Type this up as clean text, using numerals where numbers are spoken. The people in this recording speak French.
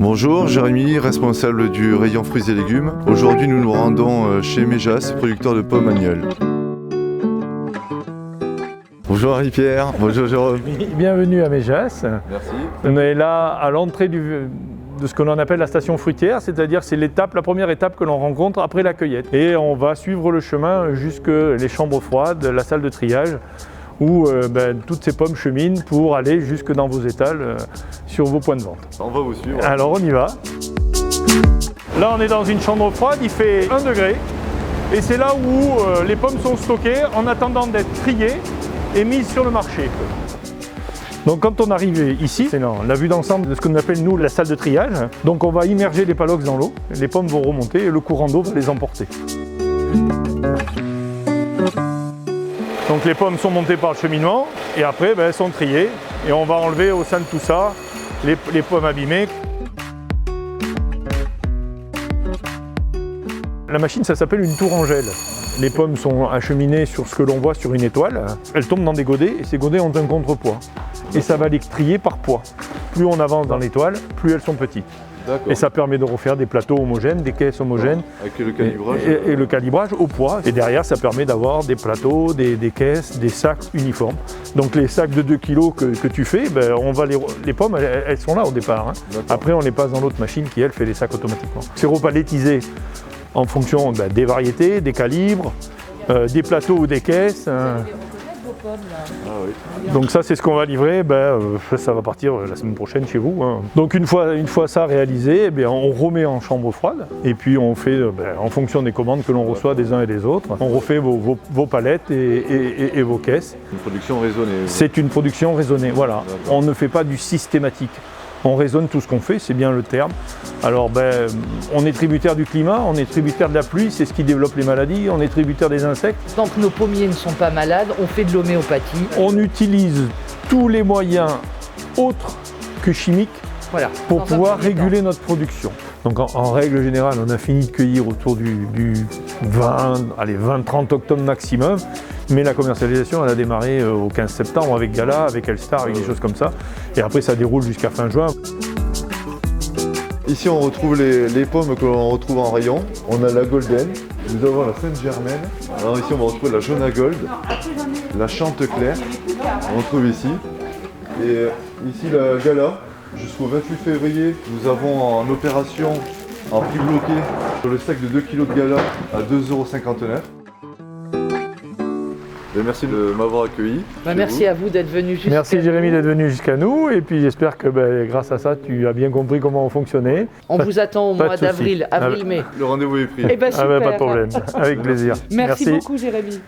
Bonjour, Jérémy, responsable du rayon fruits et légumes. Aujourd'hui, nous nous rendons chez Méjas, producteur de pommes annuelles. Bonjour Marie-Pierre, bonjour Jérôme. Bienvenue à Méjas. Merci. On est là à l'entrée de ce que l'on appelle la station fruitière, c'est-à-dire c'est la première étape que l'on rencontre après la cueillette. Et on va suivre le chemin jusque les chambres froides, la salle de triage, où toutes ces pommes cheminent pour aller jusque dans vos étals sur vos points de vente. On va vous suivre. Alors on y va. Là on est dans une chambre froide, il fait 1 degré et c'est là où les pommes sont stockées en attendant d'être triées et mises sur le marché. Donc quand on arrive ici, c'est la vue d'ensemble de ce que nous appelle nous la salle de triage. Donc on va immerger les palox dans l'eau, les pommes vont remonter et le courant d'eau va les emporter. Donc les pommes sont montées par le cheminement et après elles sont triées et on va enlever au sein de tout ça les pommes abîmées. La machine, ça s'appelle une tourangelle. Les pommes sont acheminées sur ce que l'on voit sur une étoile. Elles tombent dans des godets et ces godets ont un contrepoids. Et ça va les trier par poids. Plus on avance dans l'étoile, plus elles sont petites. Et ça permet de refaire des plateaux homogènes, des caisses homogènes. Avec le calibrage. Et le calibrage au poids. Et derrière, ça permet d'avoir des plateaux, des caisses, des sacs uniformes. Donc les sacs de 2 kg que tu fais, les pommes, elles sont là au départ. Après, on les passe dans l'autre machine qui, elle, fait les sacs automatiquement. C'est repalettisé en fonction des variétés, des calibres, des plateaux ou des caisses. Donc ça c'est ce qu'on va livrer, ça va partir la semaine prochaine chez vous. Donc une fois ça réalisé, on remet en chambre froide et puis on fait en fonction des commandes que l'on reçoit des uns et des autres, on refait vos palettes et vos caisses. Une production raisonnée. C'est une production raisonnée, voilà. On ne fait pas du systématique. On raisonne tout ce qu'on fait, c'est bien le terme. Alors on est tributaire du climat, on est tributaire de la pluie, c'est ce qui développe les maladies, on est tributaire des insectes. Tant que nos pommiers ne sont pas malades, on fait de l'homéopathie. On utilise tous les moyens autres que chimiques pour pouvoir réguler notre production. Donc en règle générale, on a fini de cueillir autour du 20-30 octobre maximum. Mais la commercialisation, elle a démarré au 15 septembre avec Gala, avec Elstar, avec des choses comme ça. Et après, ça déroule jusqu'à fin juin. Ici, on retrouve les pommes que l'on retrouve en rayon. On a la Golden, nous avons la Sainte-Germaine. Alors ici, on va retrouver la Jaune à Gold, la Chanteclair, on retrouve ici. Et ici, la Gala. Jusqu'au 28 février, nous avons en opération, en prix bloqué, sur le sac de 2 kg de Gala à 2,59 €. Merci de m'avoir accueilli. Merci à vous d'être venu jusqu'à nous. Merci Jérémy d'être venu jusqu'à nous et puis j'espère que grâce à ça tu as bien compris comment on fonctionnait. On vous attend au mois d'avril, avril-mai. Le rendez-vous est pris. Super. Pas de problème, avec plaisir. Merci beaucoup Jérémy.